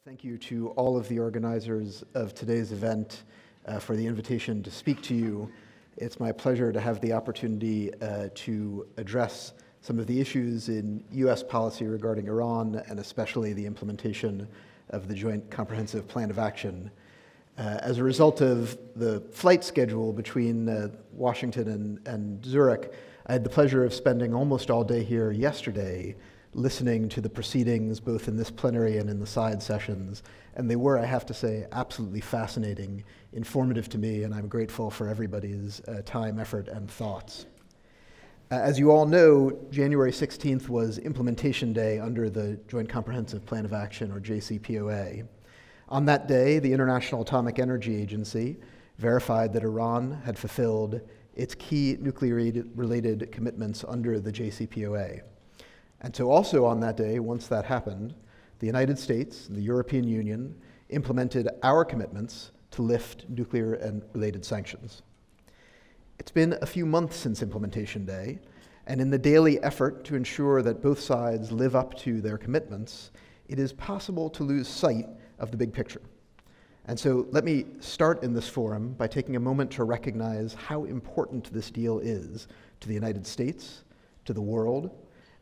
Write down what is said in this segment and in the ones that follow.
Thank you to all of the organizers of today's event for the invitation to speak to you. It's my pleasure to have the opportunity to address some of the issues in U.S. policy regarding Iran, and especially the implementation of the Joint Comprehensive Plan of Action. As a result of the flight schedule between Washington and Zurich, I had the pleasure of spending almost all day here yesterday listening to the proceedings, both in this plenary and in the side sessions. And they were, I have to say, absolutely fascinating, informative to me, and I'm grateful for everybody's time, effort, and thoughts. As you all know, January 16th was Implementation Day under the Joint Comprehensive Plan of Action, or JCPOA. On that day, the International Atomic Energy verified that Iran had fulfilled its key nuclear-related commitments under the JCPOA. And so also on that day, once that happened, the United States and the European Union implemented our commitments to lift nuclear and related sanctions. It's been a few months since Implementation Day, and in the daily effort to ensure that both sides live up to their commitments, it is possible to lose sight of the big picture. And so let me start in this forum by taking a moment to recognize how important this deal is to the United States, to the world,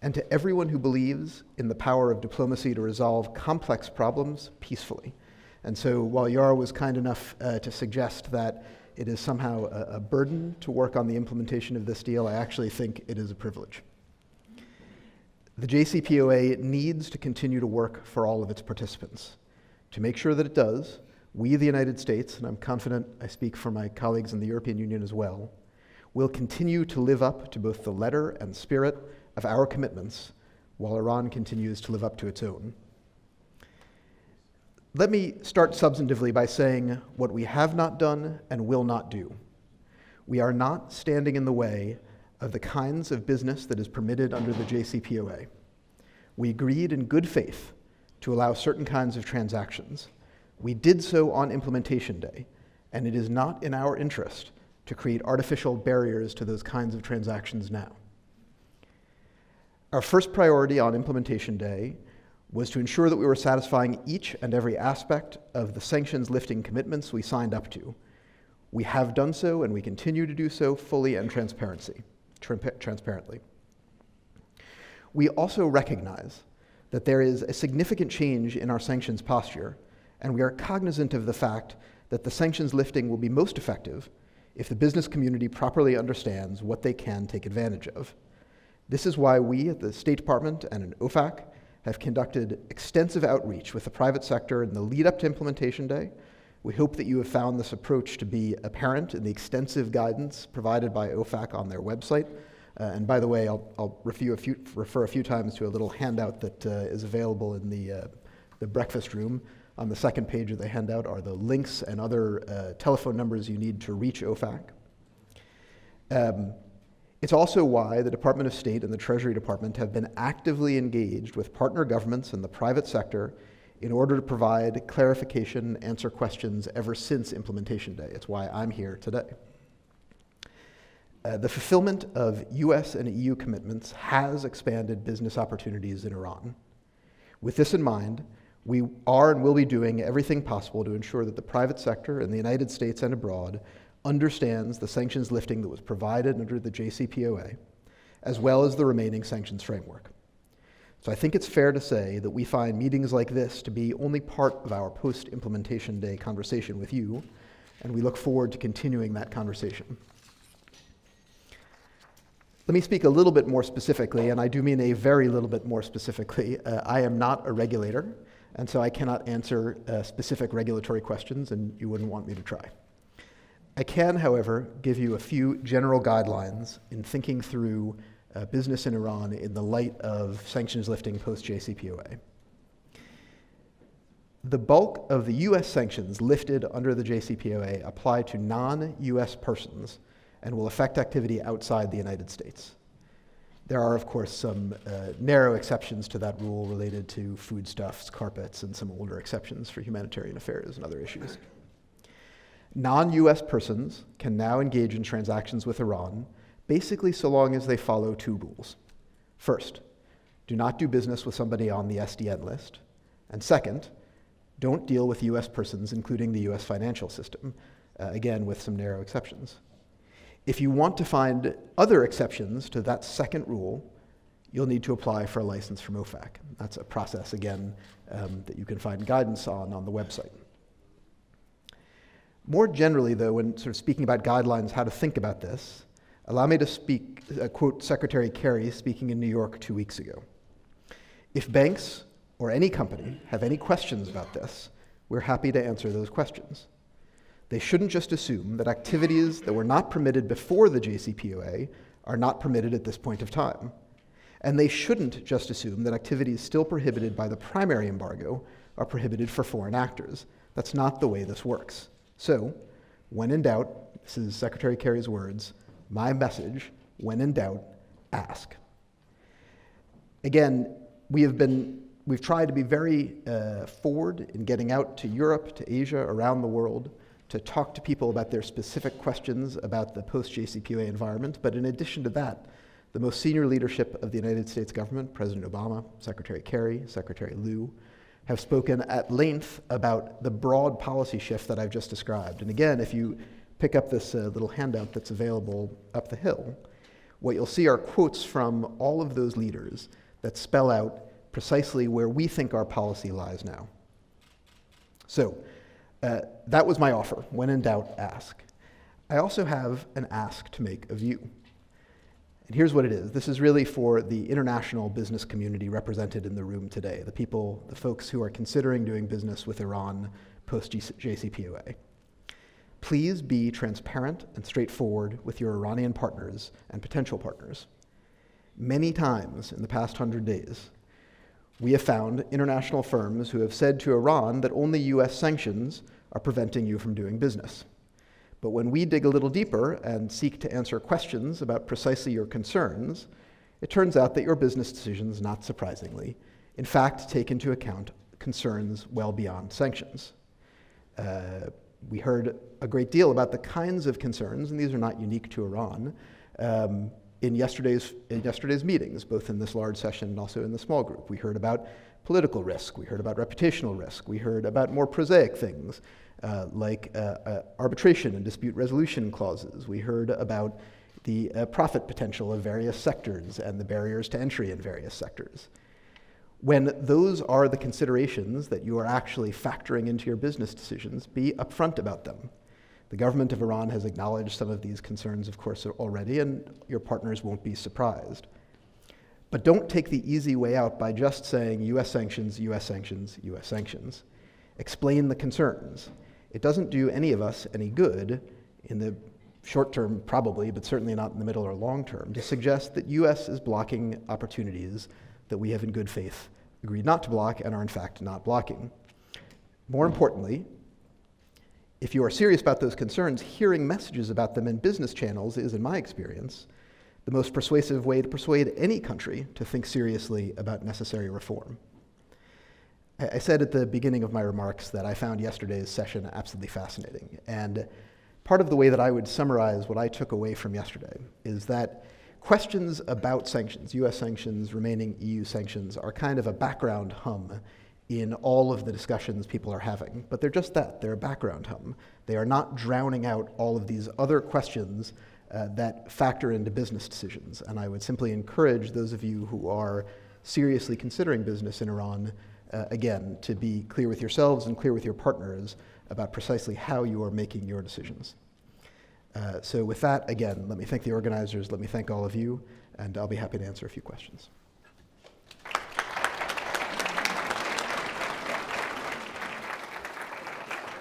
and to everyone who believes in the power of diplomacy to resolve complex problems peacefully. And so while Yara was kind enough to suggest that it is somehow a burden to work on the implementation of this deal, I actually think it is a privilege. The JCPOA needs to continue to work for all of its participants. To make sure that it does, we, the United States, and I'm confident I speak for my colleagues in the European Union as well, will continue to live up to both the letter and spirit of our commitments, while Iran continues to live up to its own. Let me start substantively by saying what we have not done and will not do. We are not standing in the way of the kinds of business that is permitted under the JCPOA. We agreed in good faith to allow certain kinds of transactions. We did so on Implementation Day, and it is not in our interest to create artificial barriers to those kinds of transactions now. Our first priority on Implementation Day was to ensure that we were satisfying each and every aspect of the sanctions lifting commitments we signed up to. We have done so, and we continue to do so fully and transparently. We also recognize that there is a significant change in our sanctions posture, and we are cognizant of the fact that the sanctions lifting will be most effective if the business community properly understands what they can take advantage of. This is why we at the State Department and in OFAC have conducted extensive outreach with the private sector in the lead up to Implementation Day. We hope that you have found this approach to be apparent in the extensive guidance provided by OFAC on their website. And by the way, I'll refer a few times to a little handout that is available in the breakfast room. On the second page of the handout are the links and other telephone numbers you need to reach OFAC. It's also why the Department of State and the Treasury Department have been actively engaged with partner governments and the private sector in order to provide clarification and answer questions ever since Implementation Day. It's why I'm here today. The fulfillment of US and EU commitments has expanded business opportunities in Iran. With this in mind, we are and will be doing everything possible to ensure that the private sector in the United States and abroad understands the sanctions lifting that was provided under the JCPOA, as well as the remaining sanctions framework. So I think it's fair to say that we find meetings like this to be only part of our post-Implementation Day conversation with you, and we look forward to continuing that conversation. Let me speak a little bit more specifically, and I do mean a very little bit more specifically. I am not a regulator, and so I cannot answer specific regulatory questions, and you wouldn't want me to try. I can, however, give you a few general guidelines in thinking through business in Iran in the light of sanctions lifting post-JCPOA. The bulk of the US sanctions lifted under the JCPOA apply to non-US persons and will affect activity outside the United States. There are, of course, some narrow exceptions to that rule related to foodstuffs, carpets, and some older exceptions for humanitarian affairs and other issues. Non-US persons can now engage in transactions with Iran, basically so long as they follow two rules. First, do not do business with somebody on the SDN list. And second, don't deal with US persons, including the US financial system, again, with some narrow exceptions. If you want to find other exceptions to that second rule, you'll need to apply for a license from OFAC. That's a process, again, that you can find guidance on the website. More generally, though, when sort of speaking about guidelines, how to think about this, allow me to quote Secretary Kerry speaking in New York 2 weeks ago. If banks or any company have any questions about this, we're happy to answer those questions. They shouldn't just assume that activities that were not permitted before the JCPOA are not permitted at this point of time. And they shouldn't just assume that activities still prohibited by the primary embargo are prohibited for foreign actors. That's not the way this works. So, when in doubt, this is Secretary Kerry's words, my message, when in doubt, ask. Again, we've tried to be very forward in getting out to Europe, to Asia, around the world, to talk to people about their specific questions about the post-JCPOA environment. But in addition to that, the most senior leadership of the United States government, President Obama, Secretary Kerry, Secretary Liu, have spoken at length about the broad policy shift that I've just described. And again, if you pick up this little handout that's available up the hill, what you'll see are quotes from all of those leaders that spell out precisely where we think our policy lies now. So that was my offer. When in doubt, ask. I also have an ask to make of you. And here's what it is. This is really for the international business community represented in the room today, the folks who are considering doing business with Iran post-JCPOA. Please be transparent and straightforward with your Iranian partners and potential partners. Many times in the past 100 days, we have found international firms who have said to Iran that only US sanctions are preventing you from doing business. But when we dig a little deeper and seek to answer questions about precisely your concerns, it turns out that your business decisions, not surprisingly, in fact take into account concerns well beyond sanctions. We heard a great deal about the kinds of concerns, and these are not unique to Iran, in yesterday's meetings, both in this large session and also in the small group. We heard about political risk, we heard about reputational risk, we heard about more prosaic things, like arbitration and dispute resolution clauses. We heard about the profit potential of various sectors and the barriers to entry in various sectors. When those are the considerations that you are actually factoring into your business decisions, be upfront about them. The government of Iran has acknowledged some of these concerns, of course, already, and your partners won't be surprised. But don't take the easy way out by just saying US sanctions, US sanctions, US sanctions. Explain the concerns. It doesn't do any of us any good in the short term, probably, but certainly not in the middle or long term, to suggest that US is blocking opportunities that we have in good faith agreed not to block and are in fact not blocking. More importantly, if you are serious about those concerns, hearing messages about them in business channels is, in my experience, the most persuasive way to persuade any country to think seriously about necessary reform. I said at the beginning of my remarks that I found yesterday's session absolutely fascinating. And part of the way that I would summarize what I took away from yesterday is that questions about sanctions, US sanctions, remaining EU sanctions, are kind of a background hum in all of the discussions people are having. But they're just that, they're a background hum. They are not drowning out all of these other questions that factor into business decisions. And I would simply encourage those of you who are seriously considering business in Iran, again, to be clear with yourselves and clear with your partners about precisely how you are making your decisions. So with that, again, let me thank the organizers, let me thank all of you, and I'll be happy to answer a few questions.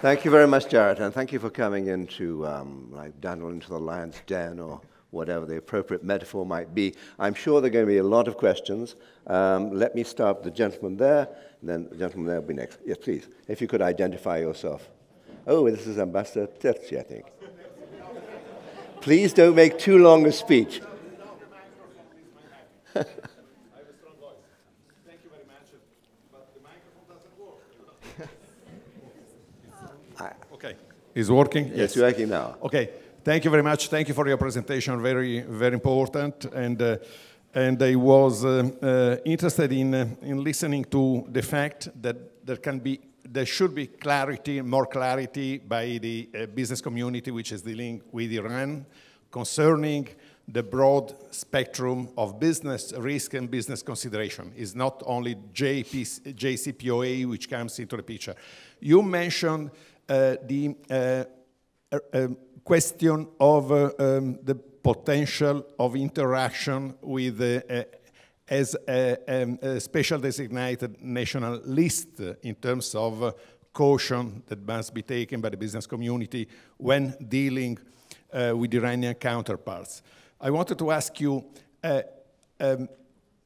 Thank you very much, Jarrett, and thank you for coming into, like Daniel into the lion's den, or whatever the appropriate metaphor might be. I'm sure there are going to be a lot of questions. Let me start with the gentleman there, and then the gentleman there will be next. Yes, please, if you could identify yourself. Oh, this is Ambassador Terzi, I think. Please don't make too long a speech. I have a strong voice. Thank you very much, but the microphone doesn't work. Okay, is working? Yes, it's working now. Okay, thank you very much. Thank you for your presentation. Very, very important. And I was interested in listening to the fact that there can be there should be clarity, more clarity by the business community which is dealing with Iran concerning the broad spectrum of business risk and business consideration. It's not only JCPOA which comes into the picture. You mentioned the question of the potential of interaction with as a special designated national list in terms of caution that must be taken by the business community when dealing with Iranian counterparts. I wanted to ask you,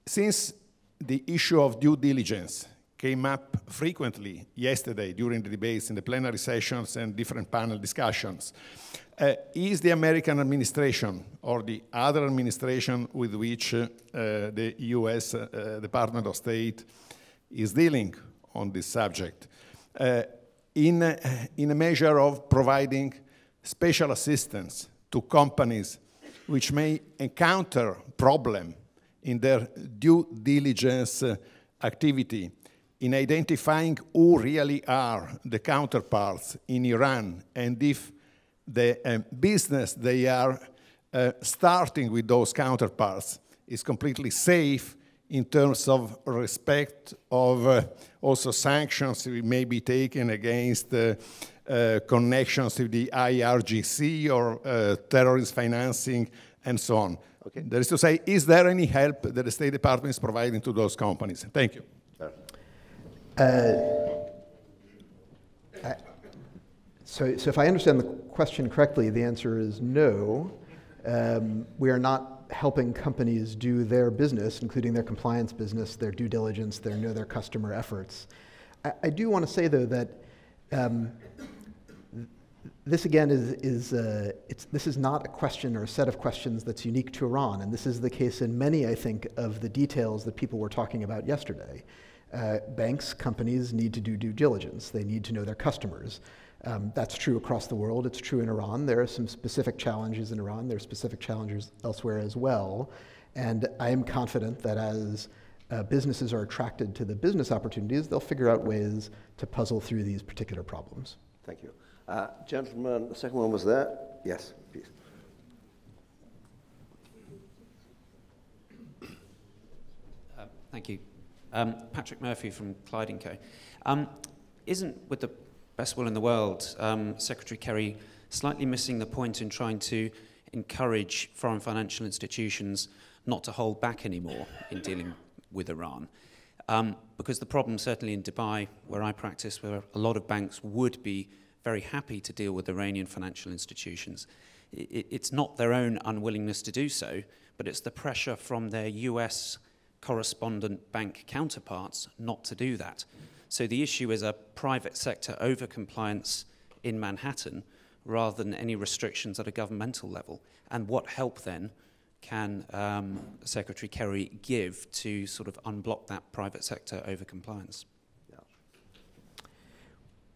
since the issue of due diligence came up frequently yesterday during the debates in the plenary sessions and different panel discussions, is the American administration or the other administration with which the US Department of State is dealing on this subject in a measure of providing special assistance to companies which may encounter problem in their due diligence activity in identifying who really are the counterparts in Iran, and if the business they are starting with those counterparts is completely safe in terms of respect of also sanctions that may be taken against connections with the IRGC or terrorist financing and so on. Okay. That is to say, is there any help that the State Department is providing to those companies? Thank you. So if I understand the question correctly, the answer is no. We are not helping companies do their business, including their compliance business, their due diligence, their know their customer efforts. I do want to say, though, that this again this is not a question or a set of questions that's unique to Iran, and this is the case in many, I think, of the details that people were talking about yesterday. Banks, companies need to do due diligence. They need to know their customers. That's true across the world. It's true in Iran. There are some specific challenges in Iran. There are specific challenges elsewhere as well. And I am confident that as businesses are attracted to the business opportunities, they'll figure out ways to puzzle through these particular problems. Thank you. Gentleman, the second one was there. Yes, please. Thank you. Patrick Murphy from Clyde & Co. Isn't, with the best will in the world, Secretary Kerry slightly missing the point in trying to encourage foreign financial institutions not to hold back anymore in dealing with Iran? Because the problem, certainly in Dubai, where I practice, where a lot of banks would be very happy to deal with Iranian financial institutions, it's not their own unwillingness to do so, but it's the pressure from their US correspondent bank counterparts not to do that. So the issue is a private sector over-compliance in Manhattan rather than any restrictions at a governmental level. And what help then can Secretary Kerry give to sort of unblock that private sector over-compliance? Yeah.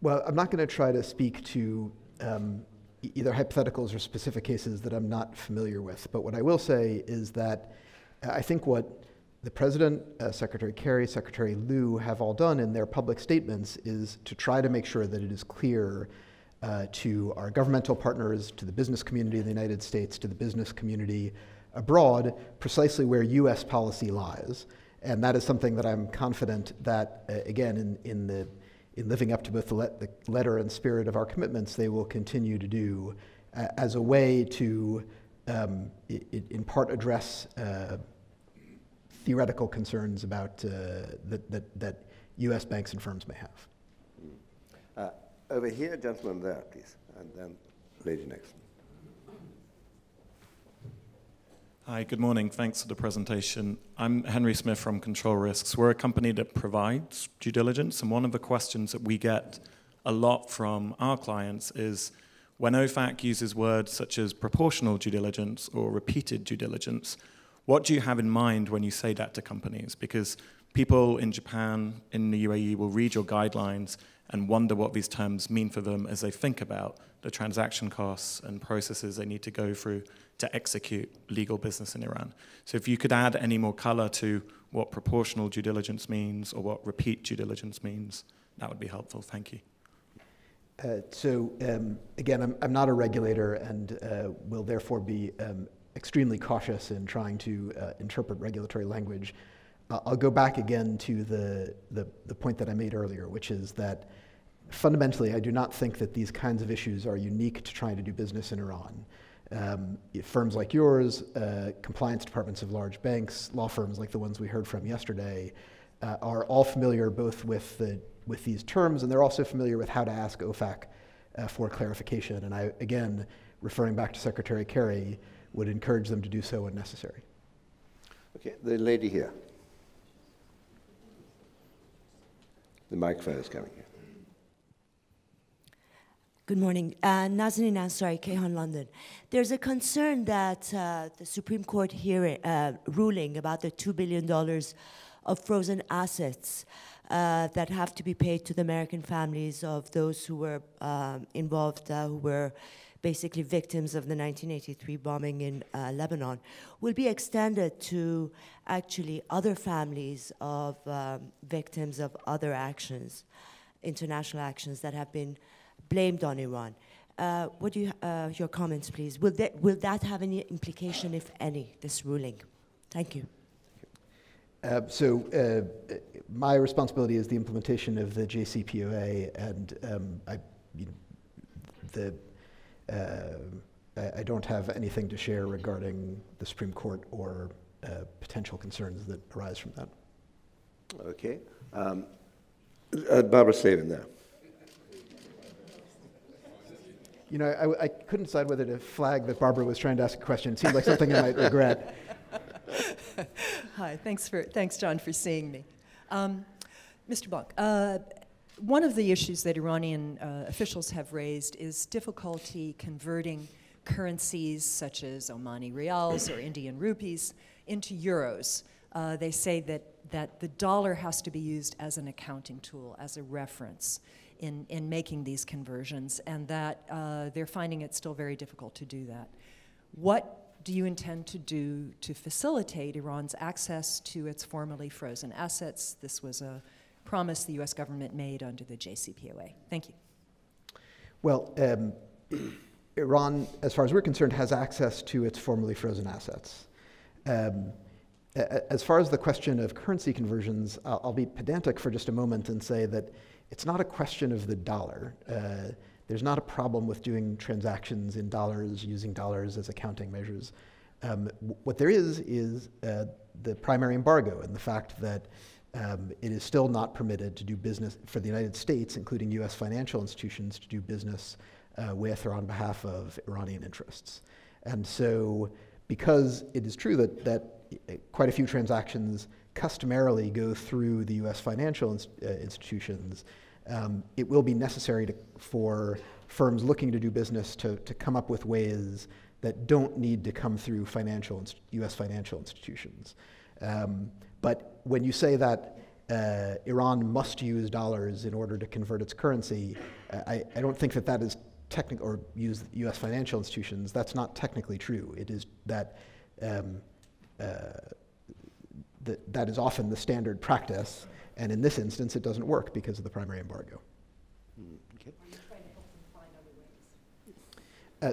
Well, I'm not going to try to speak to either hypotheticals or specific cases that I'm not familiar with. But what I will say is that I think what the President, Secretary Kerry, Secretary Liu have all done in their public statements is to try to make sure that it is clear to our governmental partners, to the business community in the United States, to the business community abroad, precisely where US policy lies. And that is something that I'm confident that, again, in living up to both the letter and spirit of our commitments, they will continue to do as a way to, in part, address theoretical concerns about that US banks and firms may have. Over here, gentleman there, please, and then lady next. Hi, good morning. Thanks for the presentation. I'm Henry Smith from Control Risks. We're a company that provides due diligence, and one of the questions that we get a lot from our clients is when OFAC uses words such as proportional due diligence or repeated due diligence, what do you have in mind when you say that to companies? Because people in Japan, in the UAE, will read your guidelines and wonder what these terms mean for them as they think about the transaction costs and processes they need to go through to execute legal business in Iran. So if you could add any more color to what proportional due diligence means or what repeat due diligence means, that would be helpful. Thank you. Again, I'm not a regulator and will therefore be extremely cautious in trying to interpret regulatory language. I'll go back again to the point that I made earlier, which is that fundamentally, I do not think that these kinds of issues are unique to trying to do business in Iran. Firms like yours, compliance departments of large banks, law firms like the ones we heard from yesterday, are all familiar both with these terms, and they're also familiar with how to ask OFAC for clarification. And I, again, referring back to Secretary Kerry, would encourage them to do so when necessary. Okay, the lady here. The microphone is coming here. Good morning. Nazanin Ansari, Kehan, London. There's a concern that the Supreme Court ruling about the $2 billion of frozen assets that have to be paid to the American families of those who were involved, who were basically victims of the 1983 bombing in Lebanon, will be extended to actually other families of victims of other actions, international actions that have been blamed on Iran. What do you, your comments, please? Will that have any implication, if any, this ruling? Thank you. My responsibility is the implementation of the JCPOA, and I don't have anything to share regarding the Supreme Court or potential concerns that arise from that. Okay. Barbara Slavin there. You know, I couldn't decide whether to flag that Barbara was trying to ask a question. It seemed like something I might regret. Hi, thanks, John, for seeing me. Mr. Blanc, one of the issues that Iranian officials have raised is difficulty converting currencies such as Omani riyals or Indian rupees into euros. They say that the dollar has to be used as an accounting tool, as a reference in making these conversions, and that they're finding it still very difficult to do that. What do you intend to do to facilitate Iran's access to its formerly frozen assets? This was a promise the US government made under the JCPOA. Thank you. Well, Iran, as far as we're concerned, has access to its formerly frozen assets. As far as the question of currency conversions, I'll be pedantic for just a moment and say that it's not a question of the dollar. There's not a problem with doing transactions in dollars, using dollars as accounting measures. What there is the primary embargo and the fact that it is still not permitted to do business for the United States, including US financial institutions, to do business with or on behalf of Iranian interests. And so, because it is true that quite a few transactions customarily go through the US financial institutions, it will be necessary for firms looking to do business to come up with ways that don't need to come through US financial institutions. But when you say that Iran must use dollars in order to convert its currency, I don't think that is technical, or use US financial institutions. That's not technically true. It is that that is often the standard practice, and in this instance it doesn't work because of the primary embargo. Okay.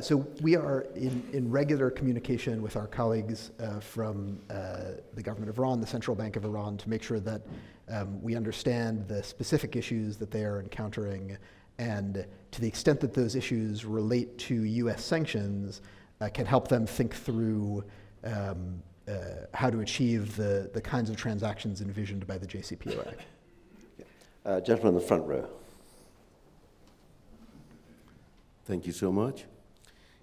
So we are in regular communication with our colleagues from the government of Iran, the Central Bank of Iran, to make sure that we understand the specific issues that they are encountering, and to the extent that those issues relate to US sanctions, can help them think through how to achieve the kinds of transactions envisioned by the JCPOA. Gentleman in the front row. Thank you so much.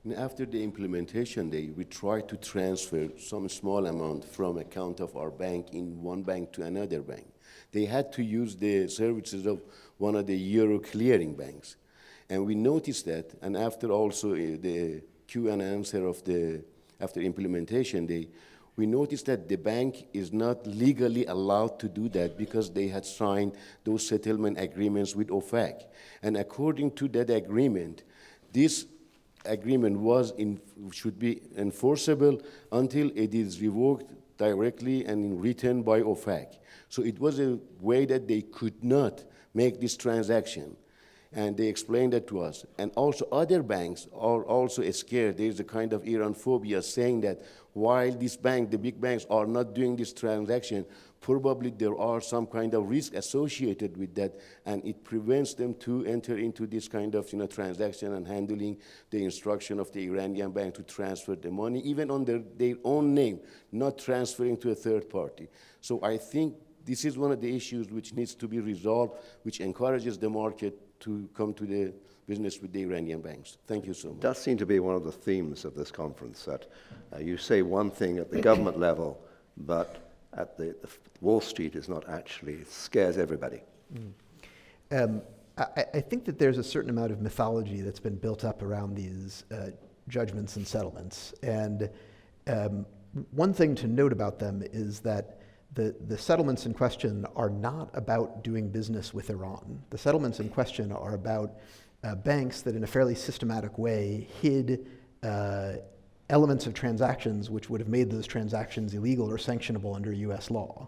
And after the implementation day, we tried to transfer some small amount from account of our bank in one bank to another bank. They had to use the services of one of the Euro clearing banks. And we noticed that, and after also the Q and answer of after implementation day, we noticed that the bank is not legally allowed to do that because they had signed those settlement agreements with OFAC. And according to that agreement, this agreement should be enforceable until it is revoked directly and in written by OFAC. So it was a way that they could not make this transaction. And they explained that to us. And also other banks are also scared. There's a kind of Iran phobia saying that while this bank, the big banks, are not doing this transaction, probably there are some kind of risk associated with that, and it prevents them to enter into this kind of transaction and handling the instruction of the Iranian bank to transfer the money, even under their own name, not transferring to a third party. So I think this is one of the issues which needs to be resolved, which encourages the market to come to the business with the Iranian banks. Thank you so much. It does seem to be one of the themes of this conference, that you say one thing at the government level, but at the Wall Street is not actually, it scares everybody. I think that there's a certain amount of mythology that's been built up around these judgments and settlements. And one thing to note about them is that the settlements in question are not about doing business with Iran. The settlements in question are about banks that in a fairly systematic way hid elements of transactions which would have made those transactions illegal or sanctionable under US law.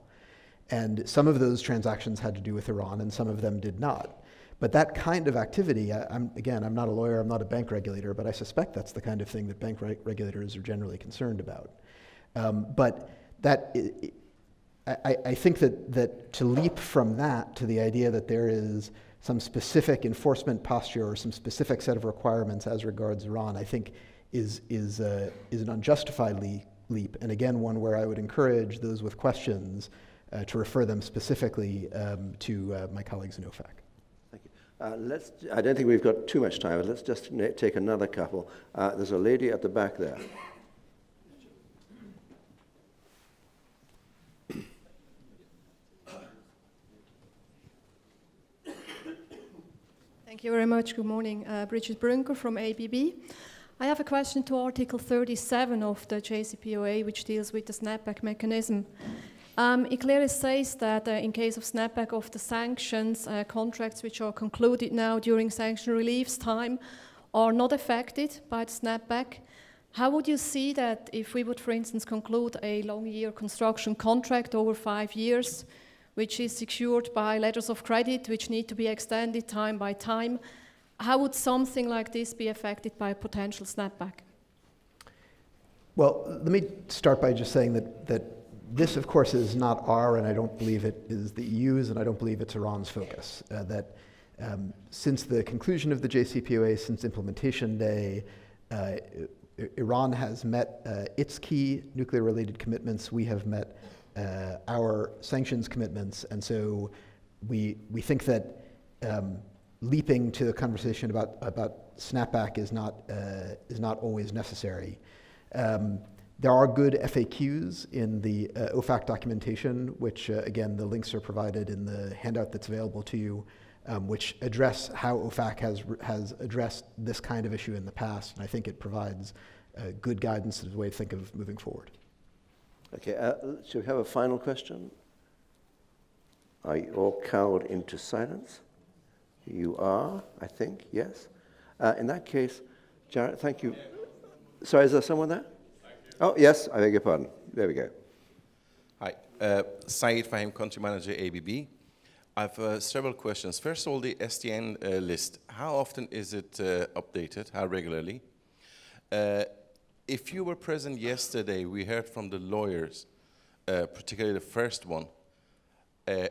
And some of those transactions had to do with Iran and some of them did not. But that kind of activity, again, I'm not a lawyer, I'm not a bank regulator, but I suspect that's the kind of thing that bank regulators are generally concerned about. But that, I think that to leap from that to the idea that there is some specific enforcement posture or some specific set of requirements as regards Iran, I think is an unjustified leap, and again, one where I would encourage those with questions to refer them specifically to my colleagues in OFAC. Thank you. I don't think we've got too much time, but let's just take another couple. There's a lady at the back there. Thank you very much. Good morning. Bridget Brunker from ABB. I have a question to Article 37 of the JCPOA, which deals with the snapback mechanism. It clearly says that in case of snapback of the sanctions, contracts which are concluded now during sanction relief's time are not affected by the snapback. How would you see that if we would, for instance, conclude a long-year construction contract over 5 years, which is secured by letters of credit, which need to be extended time by time? How would something like this be affected by a potential snapback? Well, let me start by just saying that this, of course, is not our, and I don't believe it is the EU's, and I don't believe it's Iran's focus. Since the conclusion of the JCPOA, since implementation day, Iran has met its key nuclear-related commitments. We have met our sanctions commitments, and so we think that leaping to a conversation about snapback is not always necessary. There are good FAQs in the OFAC documentation, which again the links are provided in the handout that's available to you, which address how OFAC has addressed this kind of issue in the past, and I think it provides good guidance as a way to think of moving forward. Okay, should we have a final question? Are you all cowed into silence? You are, I think, yes. In that case, Jarrett, thank you. Sorry, is there someone there? Oh, yes, I beg your pardon. There we go. Hi, Saeed Fahim, Country Manager, ABB. I have several questions. First of all, the SDN list. How often is it updated? How regularly? If you were present yesterday, we heard from the lawyers, particularly the first one,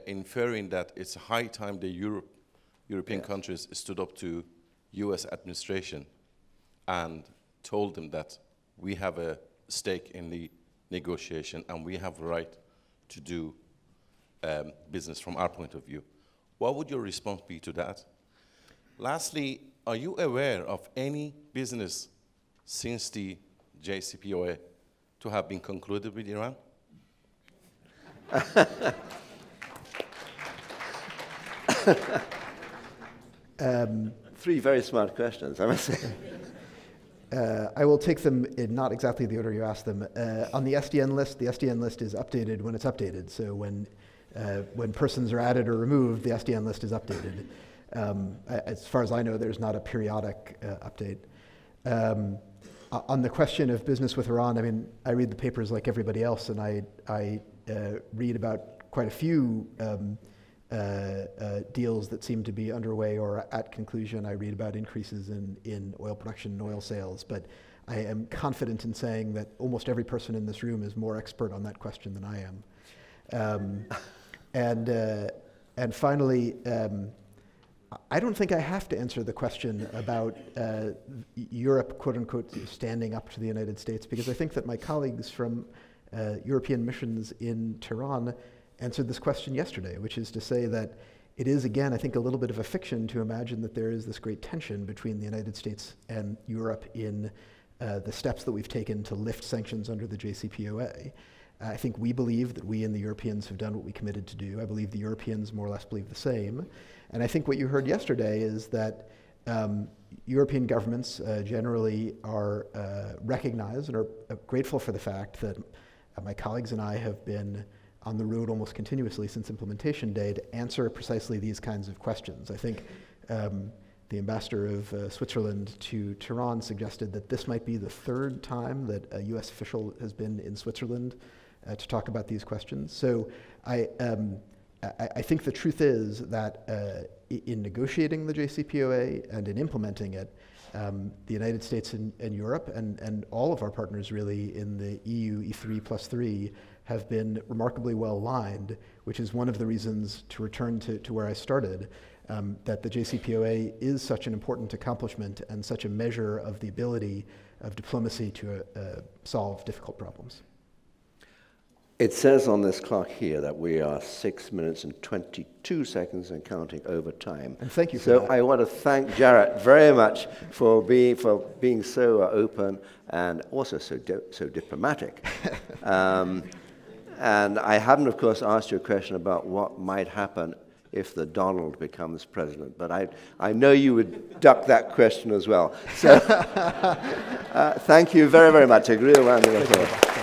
inferring that it's high time the European countries stood up to US administration and told them that we have a stake in the negotiation and we have the right to do business from our point of view. What would your response be to that? Lastly, are you aware of any business since the JCPOA to have been concluded with Iran? Three very smart questions, I must say. I will take them in not exactly the order you asked them. On the SDN list is updated when it's updated. So when persons are added or removed, the SDN list is updated. As far as I know, there's not a periodic update. On the question of business with Iran, I mean, I read the papers like everybody else, and I read about quite a few deals that seem to be underway or at conclusion. I read about increases in oil production and oil sales, but I am confident in saying that almost every person in this room is more expert on that question than I am. And finally, I don't think I have to answer the question about Europe, quote unquote, standing up to the United States, because I think that my colleagues from European missions in Tehran answered this question yesterday, which is to say that it is, again, I think, a little bit of a fiction to imagine that there is this great tension between the United States and Europe in the steps that we've taken to lift sanctions under the JCPOA. I think we believe that we and the Europeans have done what we committed to do. I believe the Europeans more or less believe the same. And I think what you heard yesterday is that European governments generally are recognize and are grateful for the fact that my colleagues and I have been on the road almost continuously since implementation day to answer precisely these kinds of questions. I think the ambassador of Switzerland to Tehran suggested that this might be the third time that a US official has been in Switzerland to talk about these questions. So I think the truth is that in negotiating the JCPOA and in implementing it, the United States and Europe and all of our partners really in the EU E3+3 have been remarkably well aligned, which is one of the reasons, to return to where I started, that the JCPOA is such an important accomplishment and such a measure of the ability of diplomacy to solve difficult problems. It says on this clock here that we are 6 minutes and 22 seconds and counting over time. And thank you for that. So I want to thank Jarrett very much for being so open and also so diplomatic. And I haven't, of course, asked you a question about what might happen if the Donald becomes president, but I know you would duck that question as well. So thank you very, very much. A real round of applause.